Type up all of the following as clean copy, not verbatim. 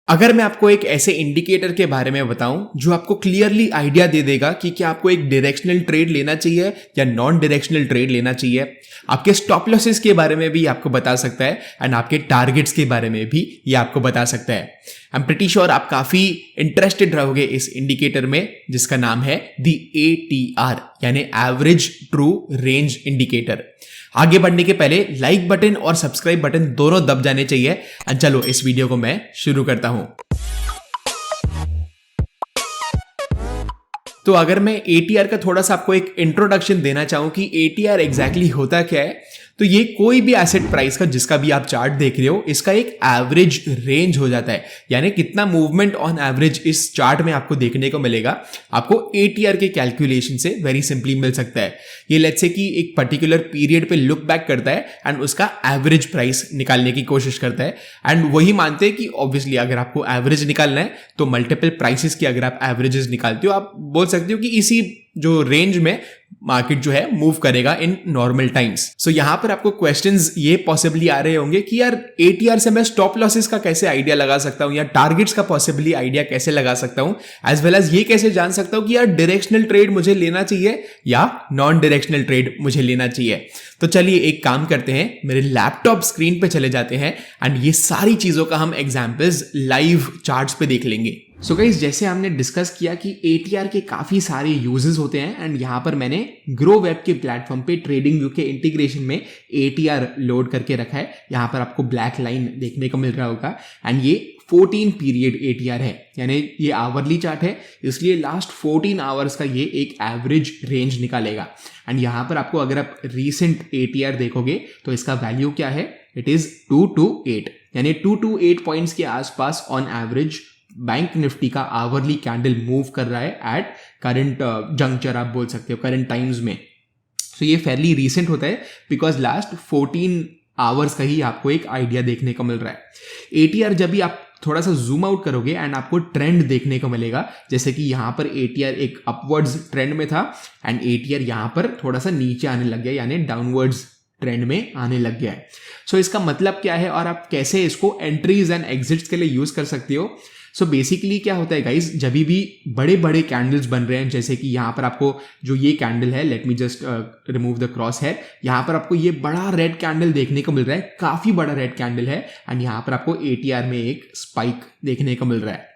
अगर मैं आपको एक ऐसे इंडिकेटर के बारे में बताऊं जो आपको क्लियरली आइडिया दे देगा कि क्या आपको एक डायरेक्शनल ट्रेड लेना चाहिए या नॉन डायरेक्शनल ट्रेड लेना चाहिए, आपके स्टॉप लॉसेस के बारे में भी आपको बता सकता है एंड आपके टारगेट्स के बारे में भी ये आपको बता सकता है। आई एम प्रीटी श्योर आप काफी इंटरेस्टेड रहोगे इस इंडिकेटर में जिसका नाम है दी ATR यानी एवरेज ट्रू रेंज इंडिकेटर। आगे बढ़ने के पहले लाइक बटन और सब्सक्राइब बटन दोनों दब जाने चाहिए। एंड चलो इस वीडियो को मैं शुरू करता हूं। तो अगर मैं ATR का थोड़ा सा आपको एक इंट्रोडक्शन देना चाहूं कि ATR एग्जैक्टली होता क्या है, तो ये कोई भी एसेट प्राइस का जिसका भी आप चार्ट देख रहे हो इसका एक एवरेज रेंज हो जाता है, यानी कितना मूवमेंट ऑन एवरेज इस चार्ट में आपको देखने को मिलेगा आपको ATR के कैलकुलेशन से वेरी सिंपली मिल सकता है। ये लेट्स से कि एक पर्टिकुलर पीरियड पे लुक बैक करता है एंड उसका एवरेज प्राइस निकालने की कोशिश करता है एंड वही मानते हैं कि ऑब्वियसली अगर आपको एवरेज निकालना है तो मल्टीपल प्राइसेस की अगर आप एवरेजेस निकालते हो आप बोल सकते हो कि इसी जो रेंज में मार्केट जो है मूव करेगा इन नॉर्मल टाइम्स। सो यहां पर आपको क्वेश्चंस ये पॉसिबली आ रहे होंगे कि यार ATR से मैं स्टॉप लॉसेस का कैसे आइडिया लगा सकता हूं या टारगेट्स का पॉसिबली आइडिया कैसे लगा सकता हूं, एज वेल एज ये कैसे जान सकता हूं कि यार डायरेक्शनल ट्रेड मुझे लेना चाहिए या नॉन डायरेक्शनल ट्रेड मुझे लेना चाहिए। तो चलिए एक काम करते हैं, मेरे लैपटॉप स्क्रीन पे चले जाते हैं एंड ये सारी चीजों का हम एग्जांपल्स लाइव चार्ट्स पे देख लेंगे। सो गाइस, जैसे हमने डिस्कस किया कि ATR के काफी सारे यूजेस होते हैं एंड यहाँ पर मैंने ग्रो वेब के प्लेटफॉर्म पे ट्रेडिंग व्यू के इंटीग्रेशन में ATR लोड करके रखा है। यहाँ पर आपको ब्लैक लाइन देखने को मिल रहा होगा एंड ये 14 पीरियड ATR है, यानी ये आवरली चार्ट है, इसलिए लास्ट 14 आवर्स का ये एक एवरेज रेंज निकालेगा। एंड यहाँ पर आपको अगर आप रीसेंट ATR देखोगे तो इसका वैल्यू क्या है, इट इज 2 to 8, यानी 2 to 8 पॉइंट्स के आसपास ऑन एवरेज बैंक निफ्टी का आवरली कैंडल मूव कर रहा है एट करंट जंक्चर, आप बोल सकते हो करंट टाइम्स में। सो ये फेयरली रीसेंट होता है बिकॉज लास्ट 14 आवर्स का ही आपको एक आइडिया देखने को मिल रहा है। ATR जब भी आप थोड़ा सा जूम आउट करोगे एंड आपको ट्रेंड देखने को मिलेगा, जैसे कि यहाँ पर ATR एक अपवर्ड्स ट्रेंड में था एंड ATR यहाँ पर थोड़ा सा नीचे आने लग गया, यानी डाउनवर्ड्स ट्रेंड में आने लग गया है। सो इसका मतलब क्या है और आप कैसे इसको एंट्रीज एंड एग्जिट्स के लिए यूज कर सकते हो। सो बेसिकली क्या होता है गाइज, जब भी बड़े बड़े कैंडल्स बन रहे हैं, जैसे कि यहाँ पर आपको जो ये कैंडल है, let me just remove the cross है, यहाँ पर आपको ये बड़ा रेड कैंडल देखने को मिल रहा है, काफी बड़ा रेड कैंडल है एंड यहाँ पर आपको ATR में एक स्पाइक देखने को मिल रहा है।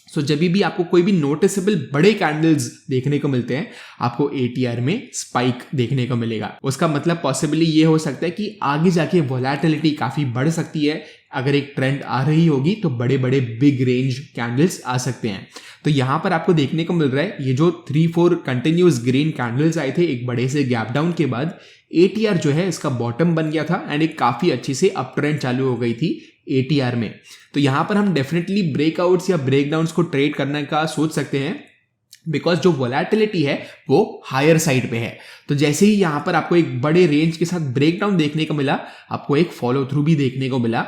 सो जब भी आपको कोई भी नोटिसेबल बड़े कैंडल्स देखने को मिलते हैं आपको ATR में स्पाइक देखने को मिलेगा। उसका मतलब पॉसिबली ये हो सकता है कि आगे जाके वोलेटिलिटी काफी बढ़ सकती है, अगर एक ट्रेंड आ रही होगी तो बड़े बड़े बिग रेंज कैंडल्स आ सकते हैं। तो यहां पर आपको देखने को मिल रहा है ये जो 3-4 कंटिन्यूअस ग्रीन कैंडल्स आए थे एक बड़े से गैप डाउन के बाद, ATR जो है इसका बॉटम बन गया था एंड एक काफी अच्छी से अप ट्रेंड चालू हो गई थी ATR में। तो यहां पर हम डेफिनेटली ब्रेकआउट्स या ब्रेकडाउन्स को ट्रेड करने का सोच सकते हैं बिकॉज जो वोलेटिलिटी है वो हायर साइड पे है। तो जैसे ही यहां पर आपको एक बड़े रेंज के साथ ब्रेकडाउन देखने को मिला, आपको एक फॉलो थ्रू भी देखने को मिला,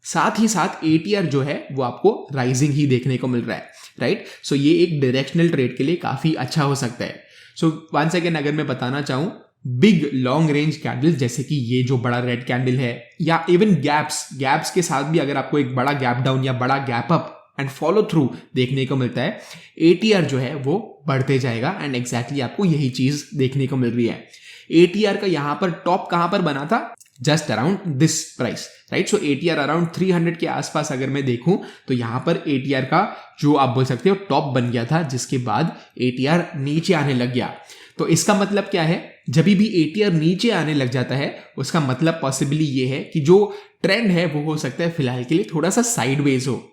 साथ ही साथ ATR जो है वो आपको राइजिंग ही देखने को मिल रहा है, राइट। सो ये एक डायरेक्शनल ट्रेड के लिए काफी अच्छा हो सकता है। सो वंस अगेन अगर मैं बताना चाहूं, बिग लॉन्ग रेंज कैंडल्स जैसे कि ये जो बड़ा रेड कैंडल है या इवन गैप्स के साथ भी अगर आपको एक बड़ा गैप डाउन या बड़ा gap up and follow through देखने को मिलता है, ATR जो है वो बढ़ते जाएगा एंड एग्जैक्टली आपको यही चीज देखने को मिल रही है। ATR का यहां पर टॉप कहां पर बना था, just around this price, right. So ATR around 300 के आसपास अगर मैं देखूं तो यहां पर ATR का जो आप बोल सकते हो टॉप बन गया था, जिसके बाद ATR नीचे आने लग गया। तो इसका मतलब क्या है, जब भी ATR नीचे आने लग जाता है उसका मतलब पॉसिबली ये है कि जो ट्रेंड है वो हो सकता है फिलहाल के लिए थोड़ा सा साइडवेज हो।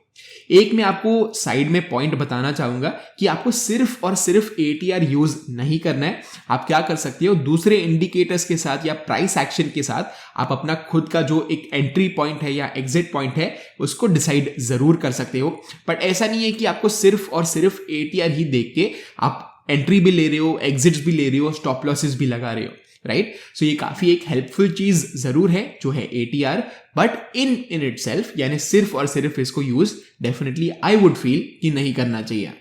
एक मैं आपको साइड में पॉइंट बताना चाहूंगा कि आपको सिर्फ और सिर्फ ATR यूज नहीं करना है। आप क्या कर सकते हो, दूसरे इंडिकेटर्स के साथ या प्राइस एक्शन के साथ आप अपना खुद का जो एक एंट्री पॉइंट है या एग्जिट पॉइंट है उसको डिसाइड जरूर कर सकते हो। बट ऐसा नहीं है कि आपको सिर्फ और सिर्फ ATR ही देख के आप एंट्री भी ले रहे हो, एग्जिट्स भी ले रहे हो, स्टॉप लॉसेस भी लगा रहे हो, राइट। सो ये काफी एक हेल्पफुल चीज जरूर है जो है ATR, बट इन इटसेल्फ यानी सिर्फ और सिर्फ इसको use definitely I would feel कि नहीं करना चाहिए।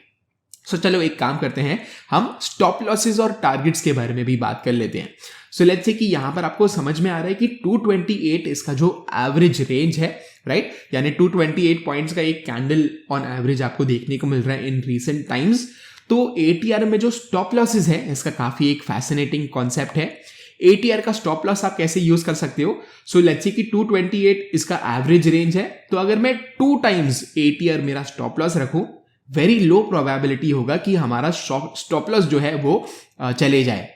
सो चलो एक काम करते हैं, हम स्टॉप लॉसेस और टारगेट्स के बारे में भी बात कर लेते हैं। सो लेट्स से कि यहां पर आपको समझ में आ रहा है कि 228 इसका जो एवरेज रेंज है राइट, यानी 228 पॉइंट्स का एक कैंडल ऑन एवरेज आपको देखने को मिल रहा है इन रीसेंट टाइम्स। तो ATR में जो स्टॉप लॉसेस है इसका काफी एक फैसिनेटिंग कॉन्सेप्ट है। ATR का स्टॉप लॉस आप कैसे यूज कर सकते हो? सो लेट्स से कि 228 इसका एवरेज रेंज है, तो अगर मैं 2 टाइम्स ATR मेरा स्टॉप लॉस रखूं, वेरी लो प्रोबेबिलिटी होगा कि हमारा स्टॉप लॉस जो है वो चले जाए।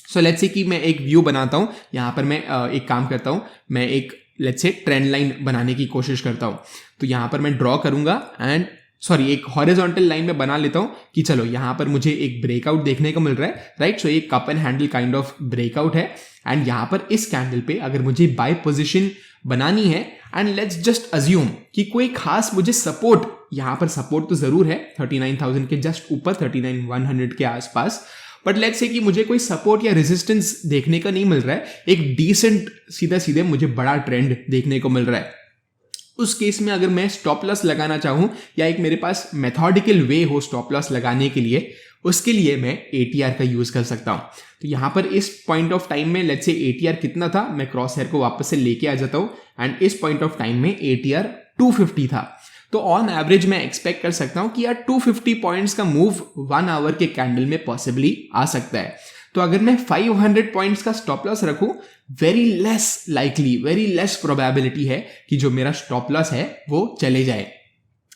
सो लेट्स से कि मैं एक व्यू बनाता हूं, यहां पर मैं एक काम करता हूं, मैं एक लेट्स से ट्रेंड लाइन बनाने की कोशिश करता हूं। तो यहां पर मैं ड्रॉ करूंगा एंड एक हॉरिजॉन्टल लाइन में बना लेता हूं कि चलो यहां पर मुझे एक ब्रेकआउट देखने को मिल रहा है, राइट। सो एक cup and handle kind of breakout है एंड यहां पर इस कैंडल पे अगर मुझे बाय पोजीशन बनानी है एंड लेट्स जस्ट अज्यूम कि कोई खास मुझे सपोर्ट, यहां पर सपोर्ट तो जरूर है 39,000 के जस्ट ऊपर, 39,100 के आसपास, बट लेट्स से कि मुझे कोई सपोर्ट या रेजिस्टेंस देखने का नहीं मिल रहा है, एक डिसेंट सीधा सीधे मुझे बड़ा ट्रेंड देखने को मिल रहा है। उस केस में अगर मैं स्टॉप लॉस लगाना चाहूं या एक मेरे पास मेथोडिकल वे हो स्टॉप लॉस लगाने के लिए, उसके लिए मैं ATR का यूज कर सकता हूं। तो यहां पर इस पॉइंट ऑफ टाइम में लेट्स से ATR कितना था, मैं क्रॉस हेयर को वापस से लेके आ जाता हूं एंड इस पॉइंट ऑफ टाइम में ATR 250 था। तो ऑन एवरेज मैं एक्सपेक्ट कर सकता हूं कि यार 250 पॉइंट्स का मूव 1 आवर के कैंडल में पॉसिबली आ सकता है। तो अगर मैं 500 पॉइंट्स का स्टॉप लॉस रखूं, very less likely, very less probability है कि जो मेरा स्टॉप लॉस है वो चले जाए।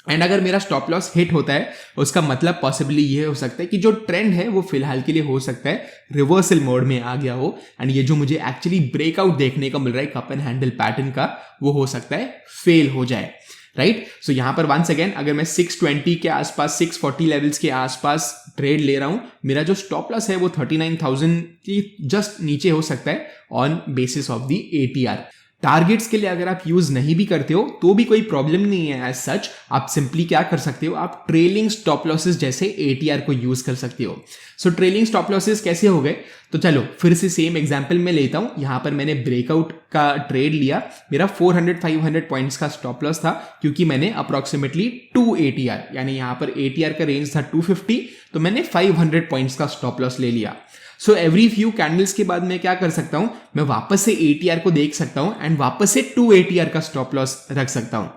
एंड अगर मेरा स्टॉप लॉस हिट होता है, उसका मतलब पॉसिबली ये हो सकता है कि जो ट्रेंड है वो फिलहाल के लिए हो सकता है रिवर्सल मोड में आ गया हो एंड ये जो मुझे एक्चुअली ब्रेकआउट देखने को मिल रहा है कप एंड हैंडल पैटर्न का, वो हो सकता है फेल हो जाए, राइट। सो यहां पर वंस अगेन अगर मैं 620 के आसपास, 640 लेवल्स के आसपास ट्रेड ले रहा हूं, मेरा जो स्टॉप लॉस है वो 39,000 की जस्ट नीचे हो सकता है on basis of the ATR। Targets के लिए अगर आप यूज नहीं भी करते हो तो भी कोई प्रॉब्लम नहीं है एज सच। आप सिंपली क्या कर सकते हो, आप ट्रेलिंग स्टॉप लॉसेस जैसे ATR को यूज कर सकते हो। सो ट्रेलिंग स्टॉप लॉसेस कैसे हो गए, तो चलो फिर से सेम एग्जांपल में लेता हूं। यहां पर मैंने ब्रेकआउट का ट्रेड लिया, मेरा 400-500 पॉइंट्स का स्टॉप लॉस था क्योंकि मैंने अप्रोक्सीमेटली 2 ATR, यानी यहां पर ATR का रेंज था 250, तो मैंने 500 पॉइंट्स का स्टॉप लॉस ले लिया। सो एवरी फ्यू कैंडल्स के बाद मैं क्या कर सकता हूं, मैं वापस से ATR को देख सकता हूं एंड वापस से 2 ATR का स्टॉप लॉस रख सकता हूं।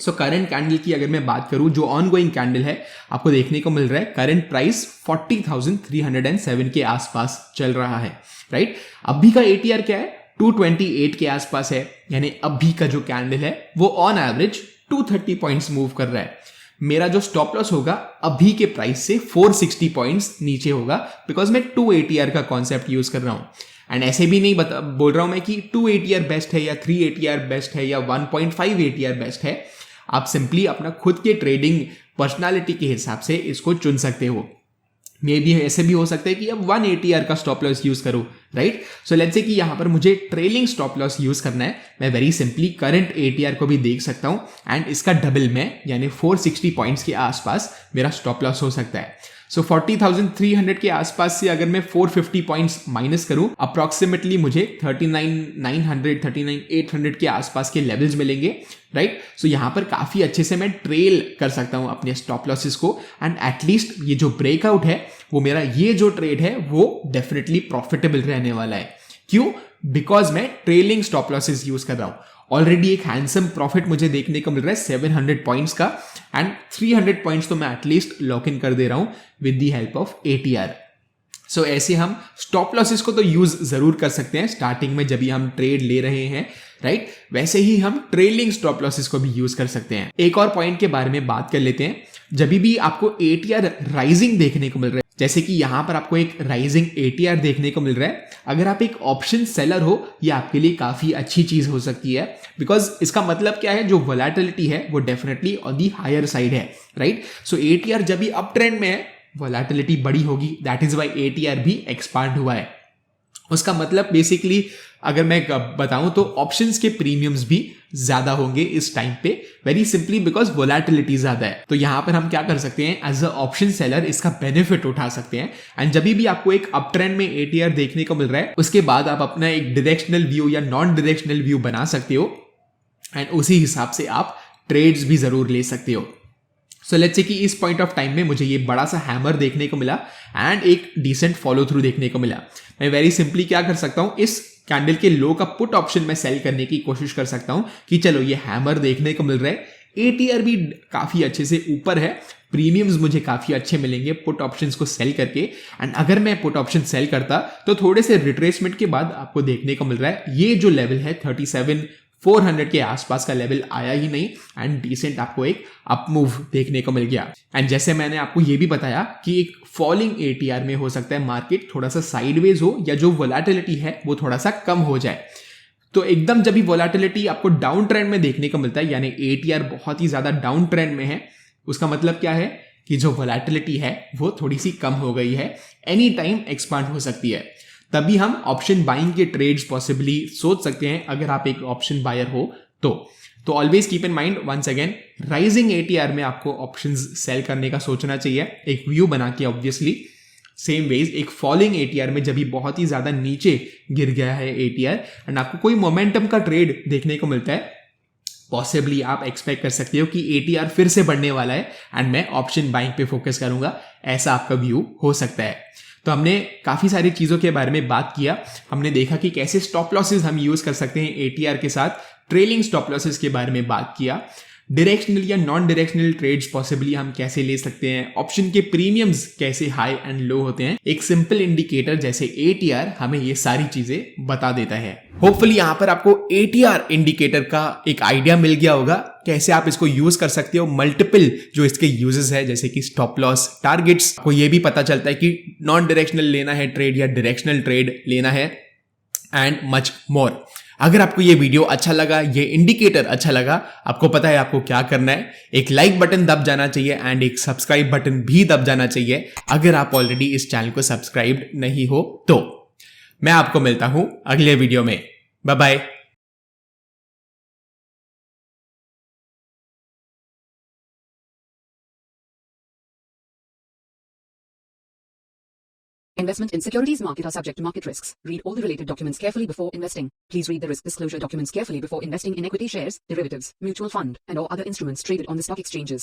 सो करंट कैंडल की अगर मैं बात करूं, जो ऑनगोइंग कैंडल है, आपको देखने को मिल रहा है करंट प्राइस 40,307 के आसपास चल रहा है, राइट। अभी का ATR क्या है, 228 के आसपास है, यानी अभी का जो कैंडल है वो ऑन एवरेज 230 पॉइंट्स मूव कर रहा है। मेरा जो स्टॉप लॉस होगा अभी के प्राइस से 460 पॉइंट्स नीचे होगा, बिकॉज मैं 2 ATR का कॉन्सेप्ट यूज कर रहा हूं। एंड ऐसे भी नहीं बोल रहा हूं मैं कि 2 ATR बेस्ट है या 3 ATR बेस्ट है या 1.5 ATR बेस्ट है। आप सिंपली अपना खुद के ट्रेडिंग पर्सनालिटी के हिसाब से इसको चुन सकते हो। मे बी ऐसे भी हो सकता है कि अब 1 ATR का स्टॉप लॉस यूज करो, राइट। सो लेट्स से कि यहां पर मुझे ट्रेलिंग स्टॉप लॉस यूज करना है, मैं वेरी सिंपली करंट ATR को भी देख सकता हूं एंड इसका डबल में, यानी 460 पॉइंट्स के आसपास मेरा स्टॉप लॉस हो सकता है। सो 40,300 के आसपास से अगर मैं 450 पॉइंट्स माइनस करूं, अप्रोक्सीमेटली मुझे 39,900, 39,800 के आसपास के लेवल्स मिलेंगे, राइट। सो यहां पर काफी अच्छे से मैं ट्रेल कर सकता हूं अपने स्टॉप लॉसेस को एंड एटलीस्ट ये जो ब्रेकआउट है वो मेरा ये जो ट्रेड है वो डेफिनेटली प्रॉफिटेबल रहने वाला है। क्यों? बिकॉज मैं ट्रेलिंग स्टॉप लॉसेस यूज कर रहा हूं। ऑलरेडी एक हैंडसम प्रॉफिट मुझे देखने को मिल रहा है 700 पॉइंट्स का एंड 300 पॉइंट्स तो मैं एटलीस्ट लॉक इन कर दे रहा हूं with the help of ATR। सो ऐसे हम स्टॉप लॉसेस को तो यूज जरूर कर सकते हैं स्टार्टिंग में जब भी हम ट्रेड ले रहे हैं, राइट। वैसे ही हम ट्रेलिंग स्टॉप लॉसेस को भी यूज कर सकते हैं। एक और पॉइंट के बारे में बात कर लेते हैं। जब भी आपको ATR राइजिंग देखने को मिल रहा है, जैसे कि यहां पर आपको एक राइजिंग ATR देखने को मिल रहा है, अगर आप एक ऑप्शन सेलर हो, ये आपके लिए काफी अच्छी चीज हो सकती है, बिकॉज इसका मतलब क्या है, जो वोलेटिलिटी है वो definitely on the higher side है, राइट। सो ATR जब भी अप ट्रेंड में है, वोलेटिलिटी बड़ी होगी, दैट इज वाई ATR भी एक्सपांड हुआ है। उसका मतलब बेसिकली अगर मैं बताऊं तो ऑप्शंस के प्रीमियम्स भी ज्यादा होंगे इस टाइम पे, वेरी सिंपली बिकॉज वोलेटिलिटी ज्यादा है। तो यहां पर हम क्या कर सकते हैं, एज अ ऑप्शन सेलर इसका बेनिफिट उठा सकते हैं एंड जब भी आपको एक अप ट्रेंड में ATR देखने को मिल रहा है, उसके बाद आप अपना एक डायरेक्शनल व्यू या नॉन डायरेक्शनल व्यू बना सकते हो एंड उसी हिसाब से आप ट्रेड्स भी जरूर ले सकते हो। सो लेट्स से कि इस पॉइंट ऑफ टाइम में मुझे ये बड़ा सा हैमर देखने को मिला एंड एक डिसेंट फॉलो थ्रू देखने को मिला। मैं वेरी सिंपली क्या कर सकता हूं, इस कैंडल के लो का पुट ऑप्शन में सेल करने की कोशिश कर सकता हूं कि चलो ये हैमर देखने को मिल रहा है, एटीआर भी काफी अच्छे से ऊपर है, प्रीमियम्स मुझे काफी अच्छे मिलेंगे पुट ऑप्शंस को सेल करके। एंड अगर मैं पुट ऑप्शन सेल करता तो थोड़े से रिट्रेसमेंट के बाद आपको देखने को मिल रहा है ये जो लेवल है 37,400 के आसपास का लेवल आया ही नहीं एंड डिसेंट आपको एक अप मूव देखने को मिल गया। एंड जैसे मैंने आपको ये भी बताया कि एक फॉलिंग एटीआर में हो सकता है मार्केट थोड़ा सा साइडवेज हो या जो वोलेटिलिटी है वो थोड़ा सा कम हो जाए। तो एकदम जब भी वोलेटिलिटी आपको डाउन ट्रेंड में देखने को मिलता है यानी एटीआर बहुत ही ज्यादा डाउन ट्रेंड में है, उसका मतलब क्या है कि जो वोलेटिलिटी है वो थोड़ी सी कम हो गई है, एनी टाइम एक्सपांड हो सकती है। तभी हम ऑप्शन बाइंग के ट्रेड्स पॉसिबली सोच सकते हैं अगर आप एक ऑप्शन बायर हो तो always keep in mind once again rising ATR में आपको ऑप्शंस सेल करने का सोचना चाहिए एक व्यू बना के ऑब्वियसली। सेम वेज एक फॉलिंग एटीआर में जब भी बहुत ही ज्यादा नीचे गिर गया है एटीआर एंड आपको कोई मोमेंटम का ट्रेड देखने को मिलता है, पॉसिबली आप एक्सपेक्ट कर सकते हो कि एटीआर फिर से बढ़ने वाला है एंड मैं ऑप्शन बाइंग पे फोकस करूंगा, ऐसा आपका व्यू हो सकता है। तो हमने काफी सारी चीजों के बारे में बात किया, हमने देखा कि कैसे स्टॉप लॉसेस हम यूज कर सकते हैं एटीआर के साथ, ट्रेलिंग स्टॉप लॉसेस के बारे में बात किया, डायरेक्शनल या नॉन डायरेक्शनल ट्रेड्स पॉसिबली हम कैसे ले सकते हैं, ऑप्शन के प्रीमियम्स कैसे हाई एंड लो होते हैं, एक सिंपल इंडिकेटर जैसे एटीआर हमें ये सारी चीजें बता देता है। होपफुली यहां पर आपको एटीआर इंडिकेटर का एक आइडिया मिल गया होगा कैसे आप इसको यूज कर सकते हो, मल्टीपल जो इसके यूजेस है जैसे कि स्टॉप लॉस, टारगेट्स, को ये भी पता चलता है कि नॉन डायरेक्शनल लेना है ट्रेड या डायरेक्शनल ट्रेड लेना है एंड मच मोर। अगर आपको ये वीडियो अच्छा लगा, ये इंडिकेटर अच्छा लगा, आपको पता है आपको क्या करना है, एक लाइक बटन दब जाना चाहिए एंड एक सब्सक्राइब बटन भी दब जाना चाहिए अगर आप ऑलरेडी इस चैनल को सब्सक्राइब नहीं हो तो। मैं आपको मिलता हूं अगले वीडियो में, bye bye. Investment in securities market are subject to market risks. Read all the related documents carefully before investing. Please read the risk disclosure documents carefully before investing in equity shares, derivatives, mutual fund, and or other instruments traded on the stock exchanges.